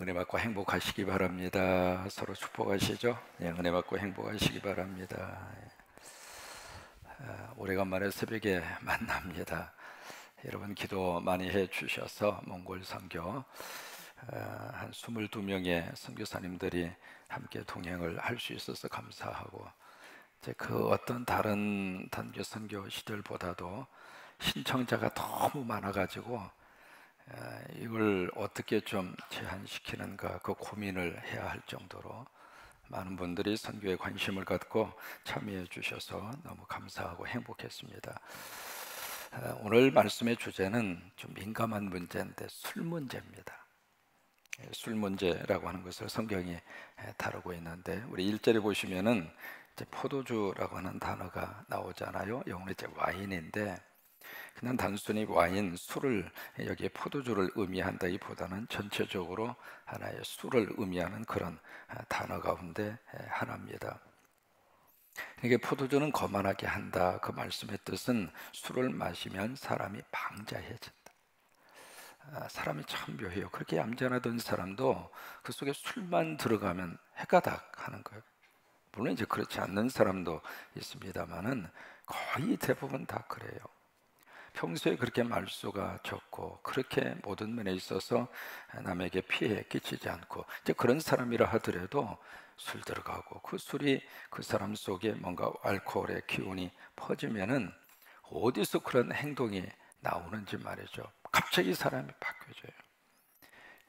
은혜 받고 행복하시기 바랍니다. 서로 축복하시죠? 예, 은혜 받고 행복하시기 바랍니다. 오래간만에 새벽에 만납니다. 여러분 기도 많이 해주셔서 몽골 선교 한 22명의 선교사님들이 함께 동행을 할 수 있어서 감사하고, 이제 그 어떤 다른 단교 선교 시절보다도 신청자가 너무 많아가지고 이걸 어떻게 좀 제한시키는가 그 고민을 해야 할 정도로 많은 분들이 선교에 관심을 갖고 참여해 주셔서 너무 감사하고 행복했습니다. 오늘 말씀의 주제는 좀 민감한 문제인데 술 문제입니다. 술 문제라고 하는 것을 성경이 다루고 있는데, 우리 1절에 보시면은 이제 포도주라고 하는 단어가 나오잖아요. 영어로 이제 와인인데, 그냥 단순히 와인, 술을 여기에 포도주를 의미한다기보다는 전체적으로 하나의 술을 의미하는 그런 단어 가운데 하나입니다. 이게 포도주는 거만하게 한다, 그 말씀의 뜻은 술을 마시면 사람이 방자해진다. 사람이 참 묘해요. 그렇게 얌전하던 사람도 그 속에 술만 들어가면 해가닥 하는 거예요. 물론 이제 그렇지 않는 사람도 있습니다만은 거의 대부분 다 그래요. 평소에 그렇게 말수가 적고 그렇게 모든 면에 있어서 남에게 피해 끼치지 않고, 이제 그런 사람이라 하더라도 술 들어가고 그 술이 그 사람 속에 뭔가 알코올의 기운이 퍼지면은 어디서 그런 행동이 나오는지 말이죠. 갑자기 사람이 바뀌어져요.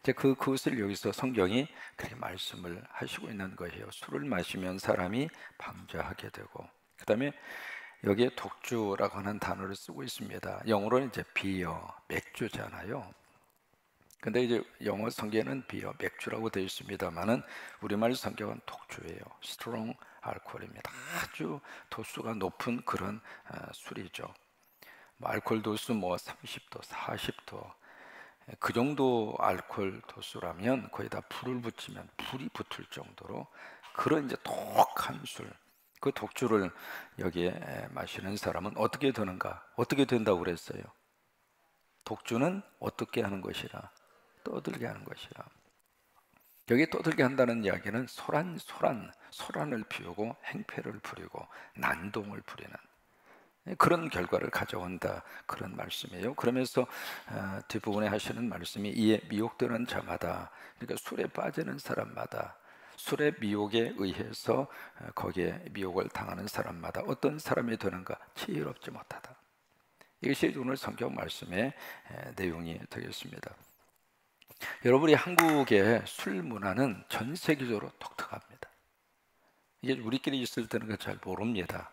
이제 그것을 여기서 성경이 그렇게 말씀을 하시고 있는 거예요. 술을 마시면 사람이 방자하게 되고, 그 다음에 여기에 독주라고 하는 단어를 쓰고 있습니다. 영어로는 이제 비어, 맥주잖아요. 근데 이제 영어 성경에는 비어, 맥주라고 되어 있습니다만은 우리말 성경은 독주예요. 스트롱 알코올입니다. 아주 도수가 높은 그런 술이죠. 알코올 도수 30도, 40도 그 정도 알코올 도수라면 거의 다 불을 붙이면 불이 붙을 정도로 그런 이제 독한 술, 그 독주를 여기에 마시는 사람은 어떻게 되는가? 어떻게 된다고 그랬어요? 독주는 어떻게 하는 것이라? 떠들게 하는 것이라. 여기 떠들게 한다는 이야기는 소란을 피우고 행패를 부리고 난동을 부리는 그런 결과를 가져온다, 그런 말씀이에요. 그러면서 뒷부분에 하시는 말씀이 이에 미혹되는 자마다, 그러니까 술에 빠지는 사람마다, 술의 미혹에 의해서 거기에 미혹을 당하는 사람마다 어떤 사람이 되는가? 지혜롭지 못하다. 이것이 오늘 성경 말씀의 내용이 되겠습니다. 여러분이 한국의 술 문화는 전 세계적으로 독특합니다. 이게 우리끼리 있을 때는 잘 모릅니다.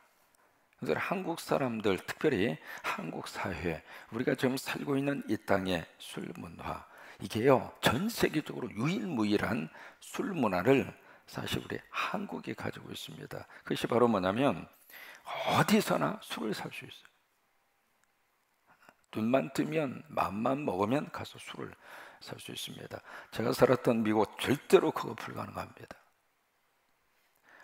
그래서 한국 사람들, 특별히 한국 사회, 우리가 지금 살고 있는 이 땅의 술 문화, 이게요 전 세계적으로 유일무이한 술 문화를 사실 우리 한국이 가지고 있습니다. 그것이 바로 뭐냐면 어디서나 술을 살 수 있어요. 눈만 뜨면 마음만 먹으면 가서 술을 살 수 있습니다. 제가 살았던 미국 절대로 그거 불가능합니다.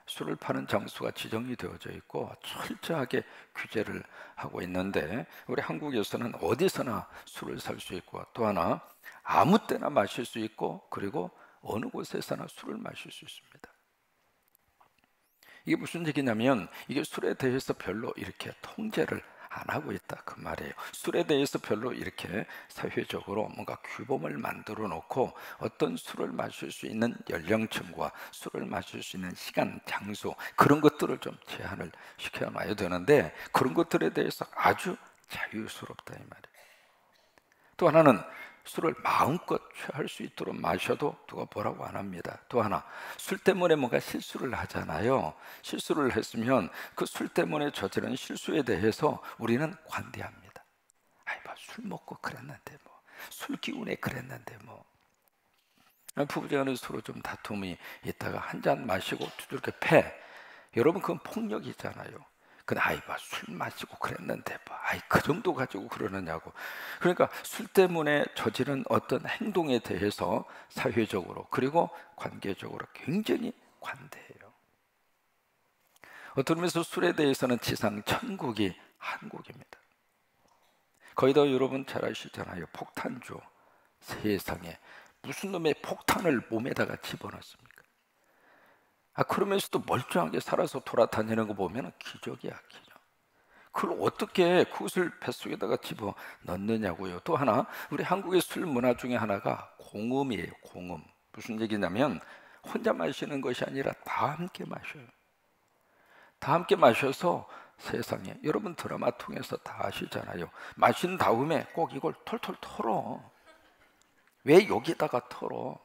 술을 파는 장소가 지정이 되어져 있고 철저하게 규제를 하고 있는데, 우리 한국에서는 어디서나 술을 살 수 있고, 또 하나 아무 때나 마실 수 있고, 그리고 어느 곳에서나 술을 마실 수 있습니다. 이게 무슨 얘기냐면 이게 술에 대해서 별로 이렇게 통제를 안 하고 있다, 그 말이에요. 술에 대해서 별로 이렇게 사회적으로 뭔가 규범을 만들어 놓고 어떤 술을 마실 수 있는 연령층과 술을 마실 수 있는 시간, 장소, 그런 것들을 좀 제한을 시켜놔야 되는데, 그런 것들에 대해서 아주 자유스럽다, 이 말이에요. 또 하나는 술을 마음껏 취할 수 있도록 마셔도 누가 뭐라고 안 합니다. 또 하나, 술 때문에 뭔가 실수를 하잖아요. 실수를 했으면 그 술 때문에 저지른 실수에 대해서 우리는 관대합니다. 아이, 술 먹고 그랬는데 술 기운에 그랬는데 부부간에 서로 좀 다툼이 있다가 한 잔 마시고 두들겨 패. 여러분, 그건 폭력이잖아요. 근데 술 마시고 그랬는데 그 정도 가지고 그러느냐고. 그러니까 술 때문에 저지른 어떤 행동에 대해서 사회적으로 그리고 관계적으로 굉장히 관대해요. 어떤 면에서 술에 대해서는 지상 천국이 한국입니다. 거의 다 여러분 잘 아시잖아요. 폭탄주 세상에 무슨 놈의 폭탄을 몸에다가 집어넣습니까? 그러면서도 멀쩡하게 살아서 돌아다니는 거 보면 기적이야, 기적. 그걸 어떻게 그것을 뱃속에다가 집어 넣느냐고요. 또 하나, 우리 한국의 술 문화 중에 하나가 공음이에요. 공음. 무슨 얘기냐면 혼자 마시는 것이 아니라 다 함께 마셔요. 다 함께 마셔서 세상에, 여러분 드라마 통해서 다 아시잖아요. 마신 다음에 꼭 이걸 털털 털어. 왜 여기다가 털어?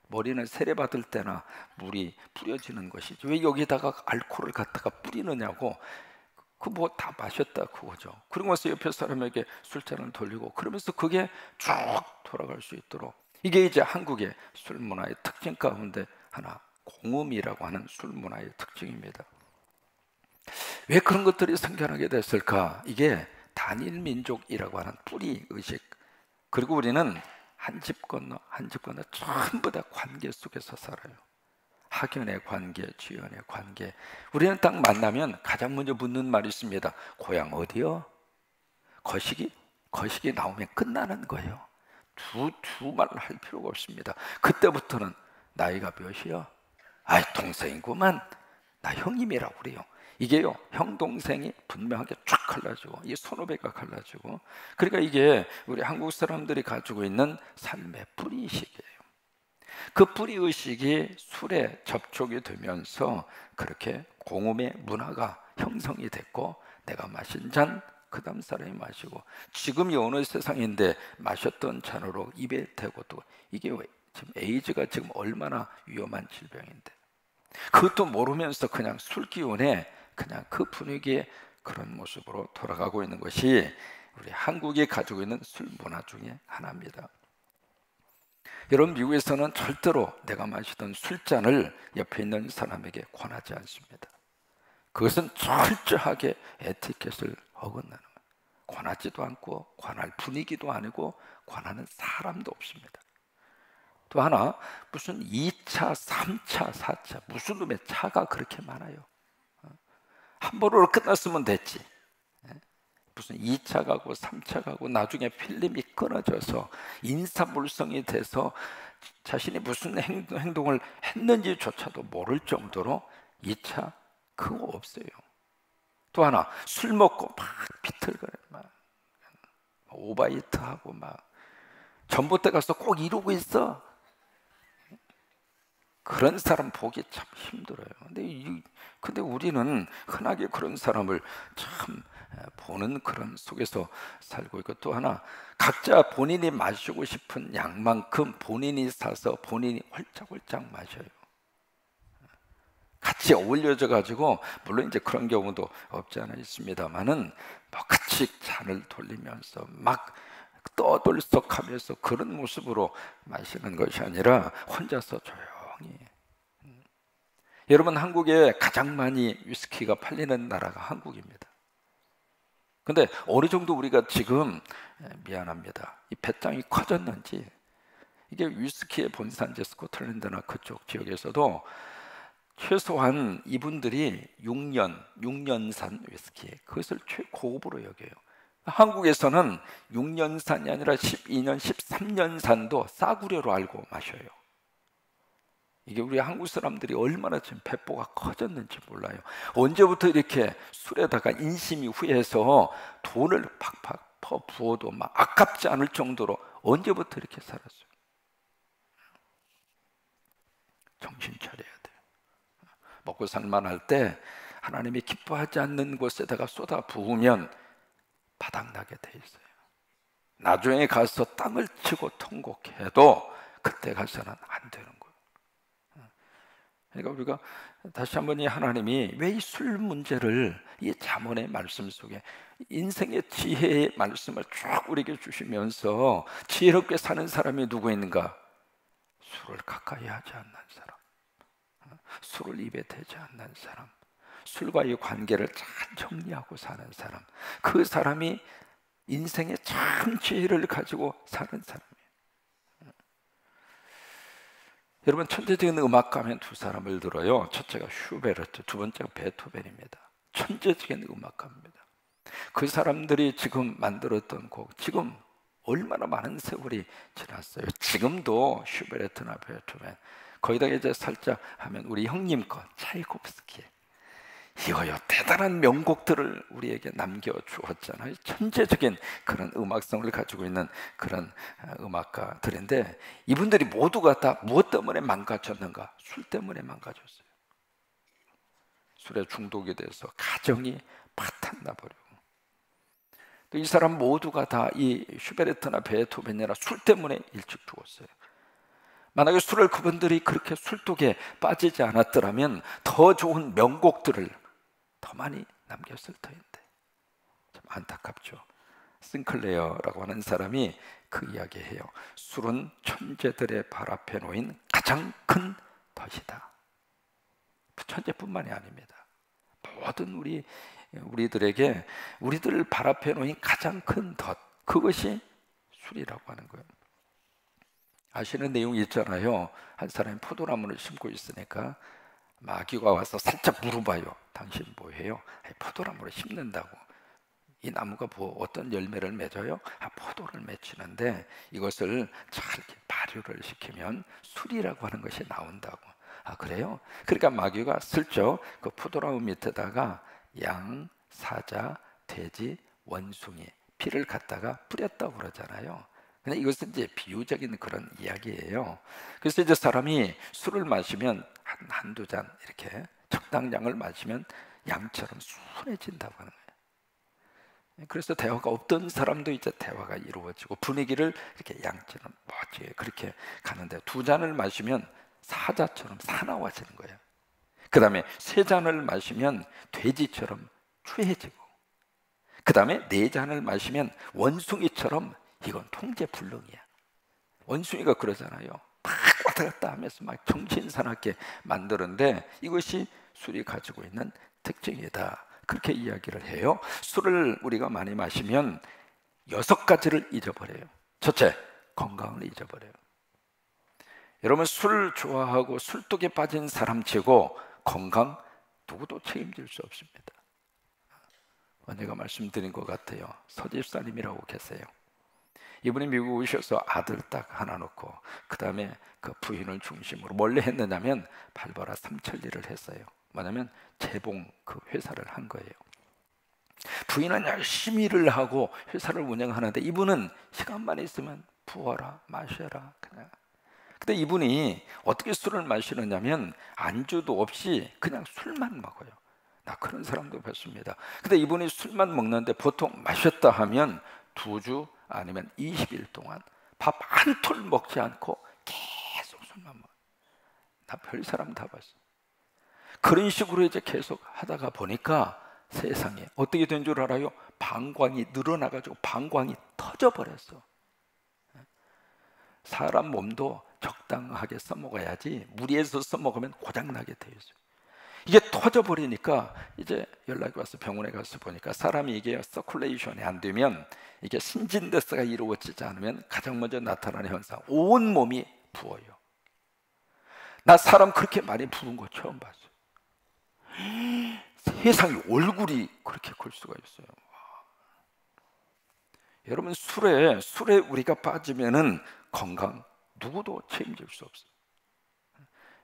머리는 세례받을 때나 물이 뿌려지는 것이지 왜 여기다가 알코올을 갖다가 뿌리느냐고. 그 뭐 다 마셨다 그거죠. 그러고 나서 옆에 사람에게 술잔을 돌리고 그러면서 그게 쭉 돌아갈 수 있도록, 이게 이제 한국의 술 문화의 특징 가운데 하나, 공음이라고 하는 술 문화의 특징입니다. 왜 그런 것들이 생겨나게 됐을까? 이게 단일 민족이라고 하는 뿌리 의식, 그리고 우리는 한 집 건너 한 집 건너 전부 다 관계 속에서 살아요. 학연의 관계, 지연의 관계. 우리는 딱 만나면 가장 먼저 묻는 말이 있습니다. 고향 어디요? 거시기? 거시기 나오면 끝나는 거예요. 두 말을 할 필요가 없습니다. 그때부터는 나이가 몇이요? 아이 동생이구만. 나 형님이라고 그래요. 이게요, 형 동생이 분명하게 쫙 갈라지고 이 선후배가 갈라지고, 그러니까 이게 우리 한국 사람들이 가지고 있는 삶의 뿌리의식이에요. 그 뿌리의식이 술에 접촉이 되면서 그렇게 공음의 문화가 형성이 됐고, 내가 마신 잔 그 다음 사람이 마시고, 지금이 어느 세상인데 마셨던 잔으로 입에 대고, 또 이게 왜 지금 에이즈가 지금 얼마나 위험한 질병인데, 그것도 모르면서 그냥 술 기운에 그냥 그 분위기에 그런 모습으로 돌아가고 있는 것이 우리 한국이 가지고 있는 술 문화 중에 하나입니다. 여러분, 미국에서는 절대로 내가 마시던 술잔을 옆에 있는 사람에게 권하지 않습니다. 그것은 철저하게 에티켓을 어긋나는 거예요. 권하지도 않고 권할 분위기도 아니고 권하는 사람도 없습니다. 또 하나, 무슨 2차, 3차, 4차, 무슨 놈의 차가 그렇게 많아요. 한 번으로 끝났으면 됐지. 무슨 2차 가고 3차 가고 나중에 필름이 끊어져서 인사불성이 돼서 자신이 무슨 행동을 했는지조차도 모를 정도로 2차 그거 없어요. 또 하나, 술 먹고 막 비틀거려, 막 오바이트하고 막 전봇대 가서 꼭 이러고 있어. 그런 사람 보기 참 힘들어요. 근데 우리는 흔하게 그런 사람을 참 보는 그런 속에서 살고 있고, 또 하나, 각자 본인이 마시고 싶은 양만큼 본인이 사서 본인이 홀짝홀짝 마셔요. 같이 어울려져 가지고, 물론 이제 그런 경우도 없지 않아 있습니다만은 뭐 같이 잔을 돌리면서 막 떠들썩하면서 그런 모습으로 마시는 것이 아니라 혼자서 조용히. 여러분, 한국에 가장 많이 위스키가 팔리는 나라가 한국입니다. 근데 어느 정도 우리가 지금, 미안합니다, 이 배짱이 커졌는지, 이게 위스키의 본산지 스코틀랜드나 그쪽 지역에서도 최소한 이분들이 6년산 위스키, 그것을 최고급으로 여겨요. 한국에서는 6년산이 아니라 12년, 13년산도 싸구려로 알고 마셔요. 이게 우리 한국 사람들이 얼마나 지금 배포가 커졌는지 몰라요. 언제부터 이렇게 술에다가 인심이 후해서 돈을 팍팍 퍼 부어도 막 아깝지 않을 정도로 언제부터 이렇게 살았어요? 정신 차려야 돼요. 먹고 살만할 때 하나님이 기뻐하지 않는 곳에다가 쏟아 부으면 바닥나게 돼 있어요. 나중에 가서 땅을 치고 통곡해도 그때 가서는 안 되는 거예요. 그러니까 우리가 다시 한번 이 하나님이 왜 이 술 문제를 이 잠언의 말씀 속에 인생의 지혜의 말씀을 쭉 우리에게 주시면서 지혜롭게 사는 사람이 누구 있는가? 술을 가까이 하지 않는 사람, 술을 입에 대지 않는 사람, 술과의 관계를 잘 정리하고 사는 사람, 그 사람이 인생의 참 지혜를 가지고 사는 사람이에요. 여러분, 천재적인 음악가 하면 두 사람을 들어요. 첫째가 슈베르트, 두 번째가 베토벤입니다. 천재적인 음악가입니다. 그 사람들이 지금 만들었던 곡, 지금 얼마나 많은 세월이 지났어요. 지금도 슈베르트나 베토벤, 거기다가 이제 살짝 하면 우리 형님 것 차이코프스키, 이거요, 대단한 명곡들을 우리에게 남겨주었잖아요. 천재적인 그런 음악성을 가지고 있는 그런 음악가들인데, 이분들이 모두가 다 무엇 때문에 망가졌는가? 술 때문에 망가졌어요. 술에 중독이 돼서 가정이 파탄나버리고, 또 이 사람 모두가 다 이 슈베르트나 베토벤이나 술 때문에 일찍 죽었어요. 만약에 술을 그분들이 그렇게 술독에 빠지지 않았더라면 더 좋은 명곡들을 더 많이 남겼을 터인데, 참 안타깝죠. 싱클레어라고 하는 사람이 그 이야기해요. 술은 천재들의 발 앞에 놓인 가장 큰 덫이다. 천재뿐만이 아닙니다. 모든 우리들에게, 우리들 발 앞에 놓인 가장 큰 덫, 그것이 술이라고 하는 거예요. 아시는 내용이 있잖아요. 한 사람이 포도나무를 심고 있으니까 마귀가 와서 살짝 물어봐요. 당신 뭐해요? 포도나무를 심는다고. 이 나무가 어떤 열매를 맺어요? 포도를 맺히는데 이것을 잘 이렇게 발효를 시키면 술이라고 하는 것이 나온다고. 그래요? 그러니까 마귀가 슬쩍 그 포도나무 밑에다가 양, 사자, 돼지, 원숭이, 피를 갖다가 뿌렸다고 그러잖아요. 근데 이것은 이제 비유적인 그런 이야기예요. 그래서 이제 사람이 술을 마시면 한두 잔 이렇게 적당량을 마시면 양처럼 순해진다고 하는 거예요. 그래서 대화가 없던 사람도 이제 대화가 이루어지고 분위기를 이렇게 양처럼 멋지게 그렇게 가는데, 두 잔을 마시면 사자처럼 사나워지는 거예요. 그 다음에 세 잔을 마시면 돼지처럼 추해지고, 그 다음에 네 잔을 마시면 원숭이처럼, 이건 통제불능이야. 원숭이가 그러잖아요. 막 왔다 갔다 하면서 막 정신사납게 만드는데, 이것이 술이 가지고 있는 특징이다, 그렇게 이야기를 해요. 술을 우리가 많이 마시면 6가지를 잊어버려요. 첫째, 건강을 잊어버려요. 여러분, 술 좋아하고 술독에 빠진 사람 치고 건강 누구도 책임질 수 없습니다. 제가 말씀드린 것 같아요. 서집사님이라고 계세요. 이분이 미국 오셔서 아들 딱 하나 놓고 그 다음에 그 부인을 중심으로 몰래 했느냐면 발버라 삼천리를 했어요. 뭐냐면 재봉 그 회사를 한 거예요. 부인은 열심히 일을 하고 회사를 운영하는데 이분은 시간만 있으면 부어라 마셔라 그냥. 근데 이분이 어떻게 술을 마시느냐면 안주도 없이 그냥 술만 먹어요. 나 그런 사람도 봤습니다. 근데 이분이 술만 먹는데 보통 마셨다 하면 2주 아니면 20일 동안 밥 한 톨 먹지 않고 계속 술만 먹어요. 나 별 사람 다 봤어. 그런 식으로 이제 계속 하다가 보니까 세상에 어떻게 된 줄 알아요? 방광이 늘어나가지고 방광이 터져버렸어. 사람 몸도 적당하게 써먹어야지 무리해서 써먹으면 고장나게 돼 있어요. 이게 터져버리니까 이제 연락이 와서 병원에 가서 보니까 사람이 이게 서큘레이션이 안 되면, 이게 신진대사가 이루어지지 않으면 가장 먼저 나타나는 현상, 온 몸이 부어요. 나 사람 그렇게 많이 부은 거 처음 봤어요. 세상에 얼굴이 그렇게 클 수가 있어요. 여러분, 술에 우리가 빠지면은 건강 누구도 책임질 수 없어요.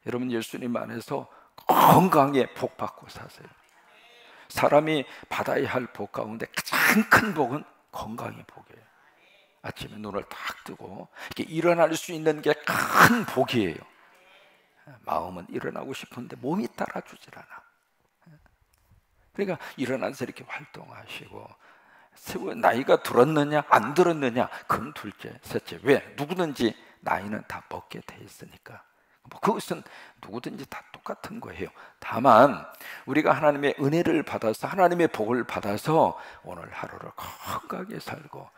여러분, 예수님 안에서 건강에 복 받고 사세요. 사람이 받아야 할 복 가운데 가장 큰 복은 건강의 복이에요. 아침에 눈을 딱 뜨고 이렇게 일어날 수 있는 게 큰 복이에요. 마음은 일어나고 싶은데 몸이 따라주질 않아. 그러니까 일어나서 이렇게 활동하시고, 나이가 들었느냐 안 들었느냐 그건 둘째, 셋째. 왜? 누구든지 나이는 다 먹게 돼 있으니까. 그것은 누구든지 다 똑같은 거예요. 다만 우리가 하나님의 은혜를 받아서, 하나님의 복을 받아서 오늘 하루를 건강하게 살고,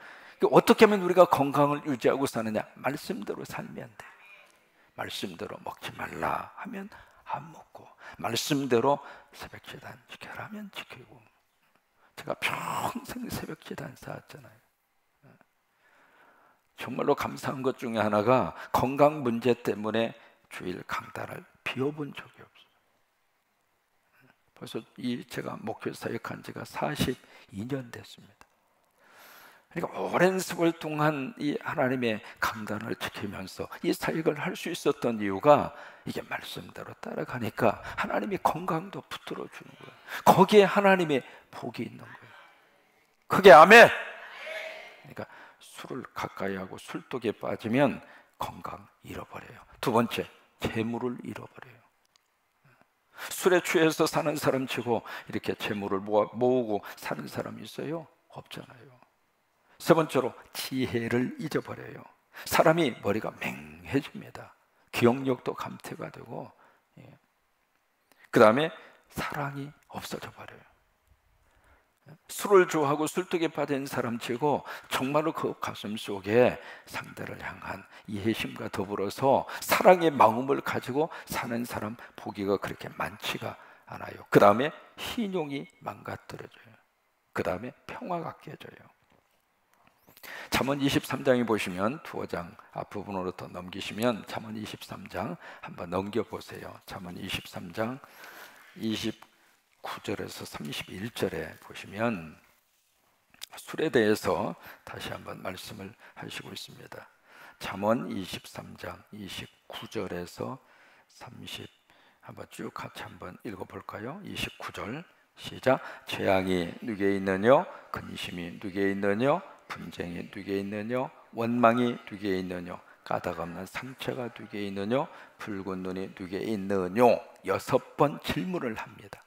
어떻게 하면 우리가 건강을 유지하고 사느냐? 말씀대로 살면 돼. 말씀대로 먹지 말라 하면 안 먹고, 말씀대로 새벽기도안 지켜라 하면 지키고. 제가 평생 새벽기도 안 쌓았잖아요. 정말로 감사한 것 중에 하나가 건강 문제 때문에 주일 강단을 비워본 적이 없어요. 벌써 제가 목회 사역한 지가 42년 됐습니다. 그러니까 오랜 세월 동안 이 하나님의 강단을 지키면서 이 사역을 할 수 있었던 이유가 이게 말씀대로 따라가니까 하나님이 건강도 붙들어 주는 거예요. 거기에 하나님의 복이 있는 거예요. 그게 아멘. 그러니까 술을 가까이 하고 술독에 빠지면 건강 잃어버려요. 두 번째, 재물을 잃어버려요. 술에 취해서 사는 사람 치고 이렇게 재물을 모으고 사는 사람이 있어요? 없잖아요. 세 번째로, 지혜를 잊어버려요. 사람이 머리가 맹해집니다. 기억력도 감퇴가 되고, 그 다음에 사랑이 없어져 버려요. 술을 좋아하고 술독에 빠진 사람 치고 정말로 그 가슴 속에 상대를 향한 이해심과 더불어서 사랑의 마음을 가지고 사는 사람 보기가 그렇게 많지가 않아요. 그 다음에 신용이 망가뜨려져요. 그 다음에 평화가 깨져요. 잠언 23장에 보시면 두어 장 앞부분으로 더 넘기시면 잠언 23장 한번 넘겨보세요. 잠언 23장 29절에서 31절에 보시면 술에 대해서 다시 한번 말씀을 하시고 있습니다. 잠언 23장 29절에서 30 한번 쭉 같이 한번 읽어볼까요? 29절 시작. 재앙이 누게 있느뇨? 근심이 누게 있느뇨? 분쟁이 누게 있느뇨? 원망이 누게 있느뇨? 까닭 없는 상처가 누게 있느뇨? 붉은 눈이 누게 있느뇨? 6번 질문을 합니다.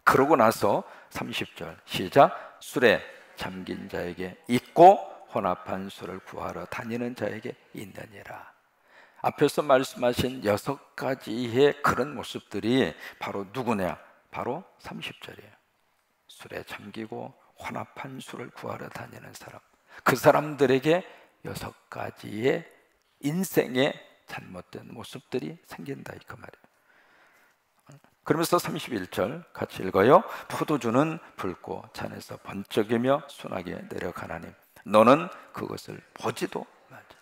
그러고 나서 30절 시작. 술에 잠긴 자에게 있고 혼합한 술을 구하러 다니는 자에게 있느니라. 앞에서 말씀하신 6가지의 그런 모습들이 바로 누구냐? 바로 30절이에요. 술에 잠기고 혼합한 술을 구하러 다니는 사람, 그 사람들에게 6가지의 인생의 잘못된 모습들이 생긴다 이그 말이에요. 그러면서 31절 같이 읽어요. 포도주는 붉고 잔에서 번쩍이며 순하게 내려가나니 너는 그것을 보지도 말자.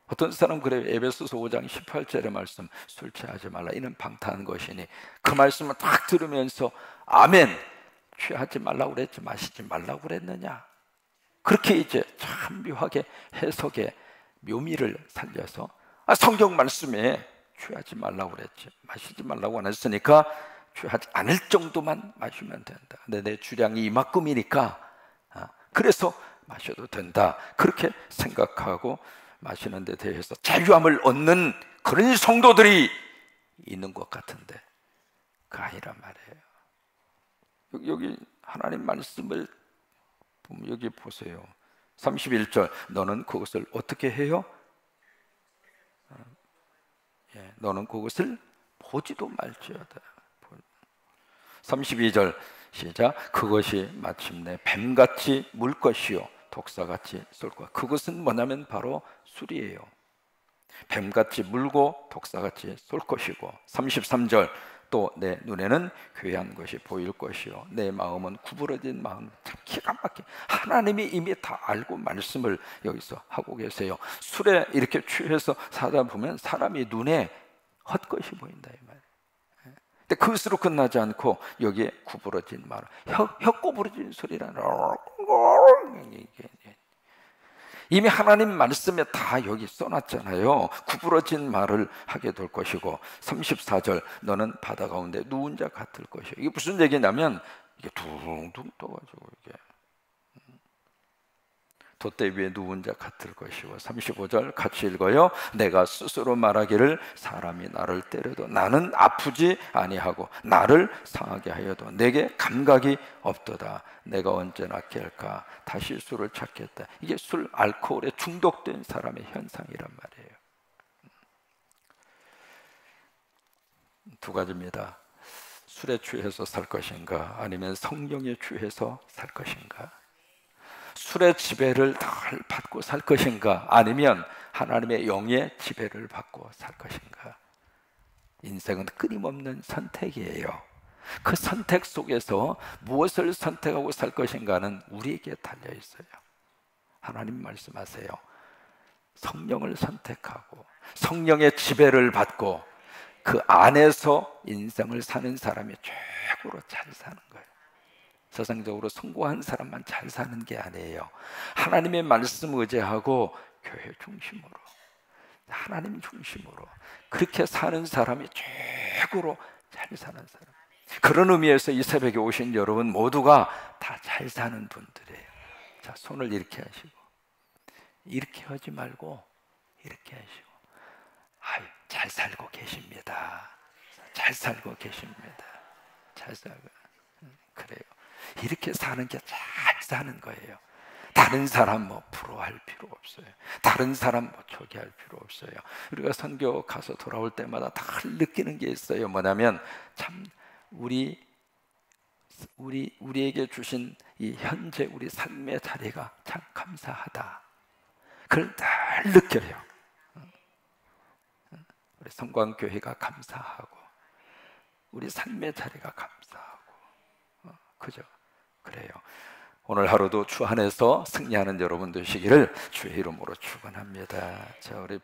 어떤 사람 그래요. 에베소서 5장 18절의 말씀, 술 취하지 말라 이는 방탕한 것이니, 그 말씀을 딱 들으면서 아멘, 취하지 말라고 그랬지 마시지 말라고 그랬느냐, 그렇게 이제 참 묘하게 해석의 묘미를 살려서 성경 말씀에 취하지 말라고 그랬지 마시지 말라고 안 했으니까 취하지 않을 정도만 마시면 된다. 근데 내 주량이 이만큼이니까 그래서 마셔도 된다, 그렇게 생각하고 마시는 데 대해서 자유함을 얻는 그런 성도들이 있는 것 같은데 그 아니란 말이에요. 여기 하나님 말씀을 보면 여기 보세요. 31절 너는 그것을 어떻게 해요? 너는 그것을 보지도 말지어다. 32절 시작. 그것이 마침내 뱀같이 물 것이요 독사같이 쏠 것. 그것은 뭐냐면 바로 술이에요. 뱀같이 물고 독사같이 쏠 것이고, 33절 또 내 눈에는 괴한 것이 보일 것이요 내 마음은 구부러진 마음. 참 기가 막히게 하나님이 이미 다 알고 말씀을 여기서 하고 계세요. 술에 이렇게 취해서 사다 보면 사람이 눈에 헛것이 보인다 이 말이에요. 근데 그것으로 끝나지 않고 여기에 구부러진 말, 혀 구부러진 소리라는, 이미 하나님 말씀에 다 여기 써놨잖아요. 구부러진 말을 하게 될 것이고, 34절 너는 바다 가운데 누운 자 같을 것이요. 이게 무슨 얘기냐면 이게 둥둥 떠가지고 이게 돛대 위에 누운 자 같을 것이고, 35절 같이 읽어요. 내가 스스로 말하기를 사람이 나를 때려도 나는 아프지 아니하고 나를 상하게 하여도 내게 감각이 없도다. 내가 언제 낫게 할까? 다시 술을 찾겠다. 이게 술, 알코올에 중독된 사람의 현상이란 말이에요. 두 가지입니다. 술에 취해서 살 것인가, 아니면 성령에 취해서 살 것인가. 술의 지배를 덜 받고 살 것인가, 아니면 하나님의 영의 지배를 받고 살 것인가. 인생은 끊임없는 선택이에요. 그 선택 속에서 무엇을 선택하고 살 것인가는 우리에게 달려 있어요. 하나님 말씀하세요. 성령을 선택하고 성령의 지배를 받고 그 안에서 인생을 사는 사람이 최고로 잘 사는 거예요. 세상적으로 성공한 사람만 잘 사는 게 아니에요. 하나님의 말씀 의지하고 교회 중심으로, 하나님 중심으로 그렇게 사는 사람이 최고로 잘 사는 사람. 그런 의미에서 이 새벽에 오신 여러분 모두가 다 잘 사는 분들이에요. 자, 손을 이렇게 하시고, 이렇게 하지 말고 이렇게 하시고, 아유, 잘 살고 계십니다. 잘 살고 계십니다. 잘 살고. 그래요. 이렇게 사는 게 잘 사는 거예요. 다른 사람 뭐 부러워할 필요 없어요. 다른 사람 뭐 초기할 필요 없어요. 우리가 선교 가서 돌아올 때마다 다 느끼는 게 있어요. 뭐냐면 참 우리에게 주신 이 현재 우리 삶의 자리가 참 감사하다. 그걸 늘 느껴요. 우리 성광교회가 감사하고 우리 삶의 자리가 감사하고 그죠? 그래요. 오늘 하루도 주 안에서 승리하는 여러분 되시기를 주의 이름으로 축원합니다. 자, 우리